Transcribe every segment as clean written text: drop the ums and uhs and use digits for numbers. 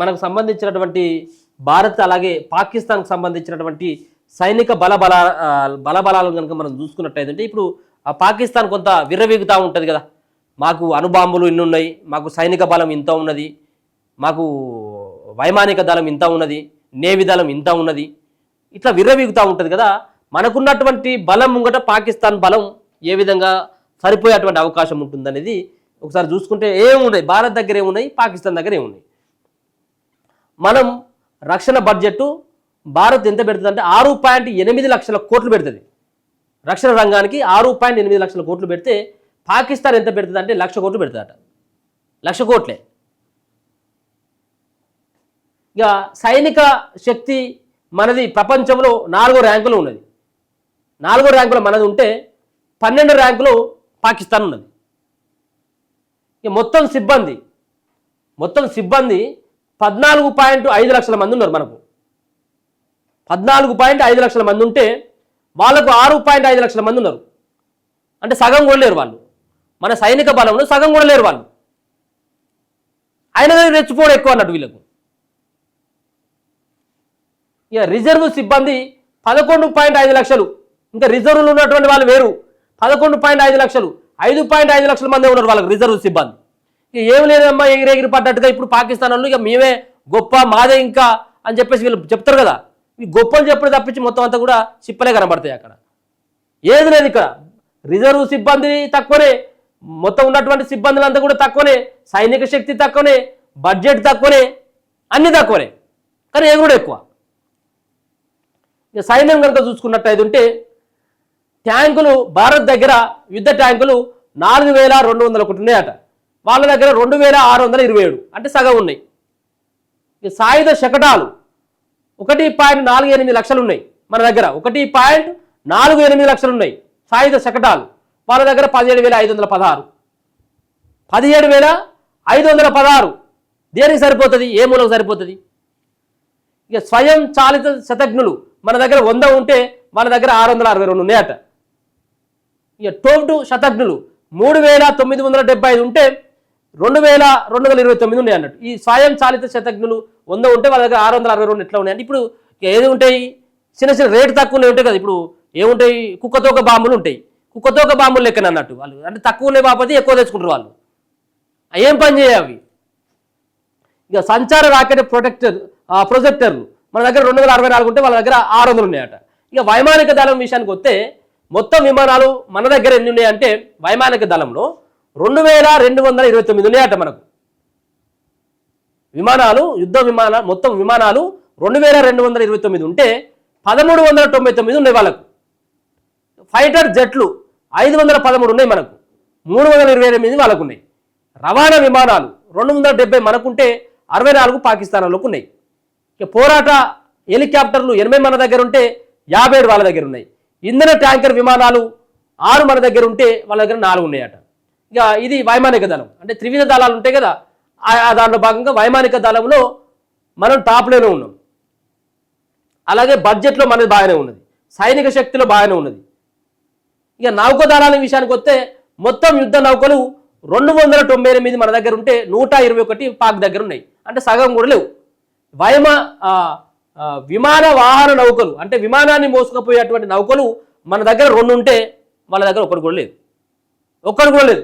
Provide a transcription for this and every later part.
మనకు సంబంధించినటువంటి భారత్ అలాగే పాకిస్తాన్కి సంబంధించినటువంటి సైనిక బలబలాలు కనుక మనం చూసుకున్నట్టయితే ఇప్పుడు ఆ పాకిస్తాన్ కొంత విర్రవీగుతూ ఉంటుంది కదా, మాకు అణుబాంబులు ఇన్ని ఉన్నాయి, మాకు సైనిక బలం ఇంత ఉన్నది, మాకు వైమానిక దళం ఇంత ఉన్నది, నేవీ దళం ఇంత ఉన్నది, ఇట్లా విర్రవీగుతూ ఉంటుంది కదా. మనకున్నటువంటి బలం ముంగట పాకిస్తాన్ బలం ఏ విధంగా సరిపోయేటువంటి అవకాశం ఉంటుందనేది ఒకసారి చూసుకుంటే ఏమున్నాయి, భారత్ దగ్గర ఏమున్నాయి, పాకిస్తాన్ దగ్గర ఏమున్నాయి. మనం రక్షణ బడ్జెట్ భారత్ ఎంత పెడుతుంది అంటే 6.8 లక్షల కోట్లు పెడుతుంది రక్షణ రంగానికి. 6.8 లక్షల కోట్లు పెడితే పాకిస్తాన్ ఎంత పెడుతుంది అంటే 1,00,000 కోట్లు పెడుతుందట. 1,00,000 కోట్లే. ఇక సైనిక శక్తి మనది ప్రపంచంలో 4వ ర్యాంకులో ఉన్నది. 4వ ర్యాంకులో మనది ఉంటే 12 ర్యాంకులో పాకిస్తాన్ ఉన్నది. ఇక మొత్తం సిబ్బంది 14.5 లక్షల మంది ఉన్నారు. మనకు 14.5 లక్షల మంది ఉంటే వాళ్ళకు 6.5 లక్షల మంది ఉన్నారు. అంటే సగం కూడా లేరు వాళ్ళు. మన సైనిక బలంలో సగం కూడా లేరు వాళ్ళు. అయినా రెచ్చిపోవడం ఎక్కువ అన్నట్టు వీళ్ళకు. ఇక రిజర్వ్ సిబ్బంది 11.5 లక్షలు, ఇంకా రిజర్వ్లు ఉన్నటువంటి వాళ్ళు వేరు. 11.5 లక్షలు, 5.5 లక్షల మంది ఉన్నారు వాళ్ళకి రిజర్వ్ సిబ్బంది. ఇక ఏమి లేదమ్మా ఎగిరెగిరి పడ్డట్టుగా ఇప్పుడు పాకిస్తాన్ వాళ్ళు ఇక మేమే గొప్ప, మాదే ఇంకా అని చెప్పేసి వీళ్ళు చెప్తారు కదా. ఈ గొప్పలు చెప్పడం తప్పించి మొత్తం అంతా కూడా చిప్పలే కనబడతాయి. అక్కడ ఏది లేదు. ఇక్కడ రిజర్వ్ సిబ్బంది తక్కువనే, మొత్తం ఉన్నటువంటి సిబ్బందులంతా కూడా తక్కువనే, సైనిక శక్తి తక్కువనే, బడ్జెట్ తక్కువనే, అన్ని తక్కువనే, కానీ ఎగురుడు ఎక్కువ. ఇక సైన్యం కనుక చూసుకున్నట్టయితే ఉంటే ట్యాంకులు భారత్ దగ్గర యుద్ధ ట్యాంకులు 4,201 ఉన్నాయట. వాళ్ళ దగ్గర 2,627, అంటే సగం ఉన్నాయి. ఇక సాయుధ శకటాలు 1.48 లక్షలు ఉన్నాయి మన దగ్గర. 1.48 లక్షలు ఉన్నాయి సాయుధ శకటాలు. వాళ్ళ దగ్గర 17,516. 17,516 దేనికి సరిపోతుంది, ఏ మూలకు సరిపోతుంది? ఇక స్వయం చాలిత శతఘ్నులు మన దగ్గర 100 ఉంటే వాళ్ళ దగ్గర 662 ఉన్నాయట. ఇక టోప్టు శతఘ్నులు 3,975 ఉంటే 2,229 ఉన్నాయి అన్నట్టు. ఈ స్వయం చాలిత శతఘ్నులు 100 ఉంటే వాళ్ళ దగ్గర 662 ఎట్లా ఉన్నాయంటే ఇప్పుడు ఏది ఉంటాయి, చిన్న చిన్న రేటు తక్కువనే ఉంటాయి కదా. ఇప్పుడు ఏముంటాయి, కుక్కతోక బాంబులు ఉంటాయి. కుక్కతోక బాంబులు లెక్కన అన్నట్టు వాళ్ళు, అంటే తక్కువ ఉన్నాయి బాపతి ఎక్కువ తెచ్చుకుంటారు వాళ్ళు. ఏం పని చేయాలి అవి? ఇక సంచార రాకెట్ ప్రొజెక్టర్లు మన దగ్గర 264 ఉంటే వాళ్ళ దగ్గర 600 ఉన్నాయట. ఇక వైమానిక దళం విషయానికి వస్తే మొత్తం విమానాలు మన దగ్గర ఎన్ని ఉన్నాయంటే వైమానిక దళంలో 2,229 ఉన్నాయట మనకు. విమానాలు, యుద్ధ విమానాలు, మొత్తం విమానాలు 2,229 ఉంటే 1,399 ఉన్నాయి వాళ్ళకు. ఫైటర్ జెట్లు 513 ఉన్నాయి మనకు. 328 వాళ్ళకు ఉన్నాయి. రవాణా విమానాలు 270 మనకుంటే 64 పాకిస్తాన్ వాళ్ళకు ఉన్నాయి. ఇక పోరాట హెలికాప్టర్లు 80 మన దగ్గర ఉంటే 57 వాళ్ళ దగ్గర ఉన్నాయి. ఇంధన ట్యాంకర్ విమానాలు 6 మన దగ్గర ఉంటే వాళ్ళ దగ్గర 4 ఉన్నాయట. ఇక ఇది వైమానిక దళం, అంటే త్రివిధ దళాలు ఉంటాయి కదా, దాంట్లో భాగంగా వైమానిక దళంలో మనం టాప్లోనే ఉన్నాం. అలాగే బడ్జెట్లో మనది బాగానే ఉన్నది, సైనిక శక్తిలో బాగానే ఉన్నది. ఇక నౌకాదళాల విషయానికి వస్తే మొత్తం యుద్ధ నౌకలు 298 మన దగ్గర ఉంటే 121 పాక్ దగ్గర ఉన్నాయి, అంటే సగం కూడా లేవు. విమాన వాహన నౌకలు, అంటే విమానాన్ని మోసుకుపోయేటువంటి నౌకలు మన దగ్గర 2 ఉంటే వాళ్ళ దగ్గర ఒక్కటి కూడా లేదు.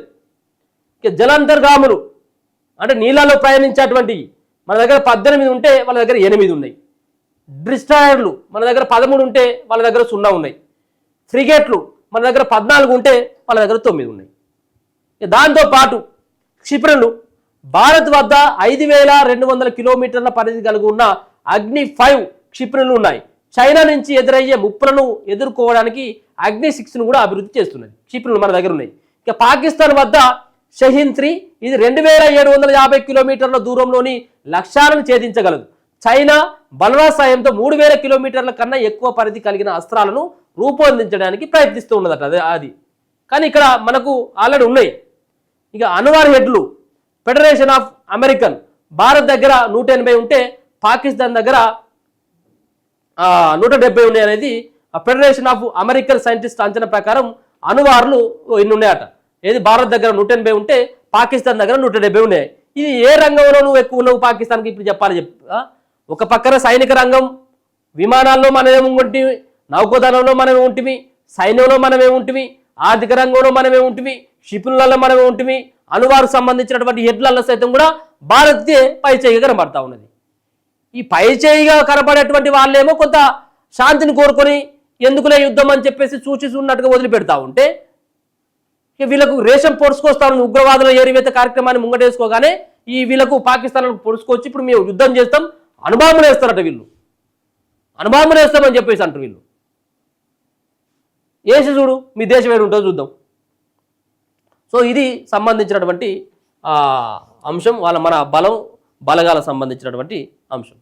ఇక జలాంతర్గాములు, అంటే నీళ్ళలో ప్రయాణించేటువంటి మన దగ్గర 18 ఉంటే వాళ్ళ దగ్గర 8 ఉన్నాయి. డిస్ట్రాయర్లు మన దగ్గర 13 ఉంటే వాళ్ళ దగ్గర 0 ఉన్నాయి. ఫ్రిగేట్లు మన దగ్గర 14 ఉంటే వాళ్ళ దగ్గర 9 ఉన్నాయి. దాంతోపాటు క్షిపణులు భారత్ వద్ద 5,200 కిలోమీటర్ల పరిధి కలిగి ఉన్న అగ్ని 5 క్షిపణులు ఉన్నాయి. చైనా నుంచి ఎదురయ్యే ముప్పులను ఎదుర్కోవడానికి అగ్ని 6ను కూడా అభివృద్ధి చేస్తున్నది. క్షిపణులు మన దగ్గర ఉన్నాయి. ఇక పాకిస్తాన్ వద్ద షహీన్ 3, ఇది 2,750 కిలోమీటర్ల దూరంలోని లక్ష్యాలను ఛేదించగలదు. చైనా బలరాజ్ సాయంతో 3,000 కిలోమీటర్ల కన్నా ఎక్కువ పరిధి కలిగిన అస్త్రాలను రూపొందించడానికి ప్రయత్నిస్తూ ఉన్నదట అది. కానీ ఇక్కడ మనకు ఆల్రెడీ ఉన్నాయి. ఇక అన్వర్ హెడ్లు ఫెడరేషన్ ఆఫ్ అమెరికన్ భారత్ దగ్గర 180 ఉంటే పాకిస్తాన్ దగ్గర 170 ఉన్నాయి అనేది ఫెడరేషన్ ఆఫ్ అమెరికన్ సైంటిస్ట్ అంచనా ప్రకారం అణువార్లు ఇన్ని ఉన్నాయట. ఏది భారత్ దగ్గర 180 ఉంటే పాకిస్తాన్ దగ్గర 170 ఉన్నాయి. ఇది ఏ రంగంలో నువ్వు ఎక్కువ ఉన్నావు పాకిస్తాన్కి ఇప్పుడు చెప్పాలి ఒక పక్కన సైనిక రంగం, విమానాల్లో మనమే ఉంటివి, నౌకాదళంలో మనమే ఉంటివి, సైన్యంలో మనమే ఉంటివి, ఆర్థిక రంగంలో మనమే ఉంటివి, షిప్పులలో మనమే ఉంటివి, అణువారుకు సంబంధించినటువంటి హెడ్లలో సైతం కూడా భారత్కే పైచేయిగా కనబడతా ఉన్నది. ఈ పైచేయిగా కనబడేటువంటి వాళ్ళేమో కొంత శాంతిని కోరుకొని ఎందుకులే యుద్ధం అని చెప్పేసి సూచిస్తున్నట్టుగా వదిలిపెడతా ఉంటే వీళ్ళకు రేషం పొడుచుకొస్తాను ఉగ్రవాదుల ఏరివేత కార్యక్రమాన్ని ముంగటేసుకోగానే ఈ వీళ్ళకు పాకిస్తాన్లకు పొడుచుకొచ్చి ఇప్పుడు మేము యుద్ధం చేస్తాం, అణుబాంబులు వేస్తారట వీళ్ళు, అణుబాంబులు వేస్తామని చెప్పేసి అంటారు వీళ్ళు. వేసి చూడు మీ దేశం ఏడు ఉంటుందో చూద్దాం. సో ఇది సంబంధించినటువంటి అంశం, మన బలగాలకు సంబంధించినటువంటి అంశం.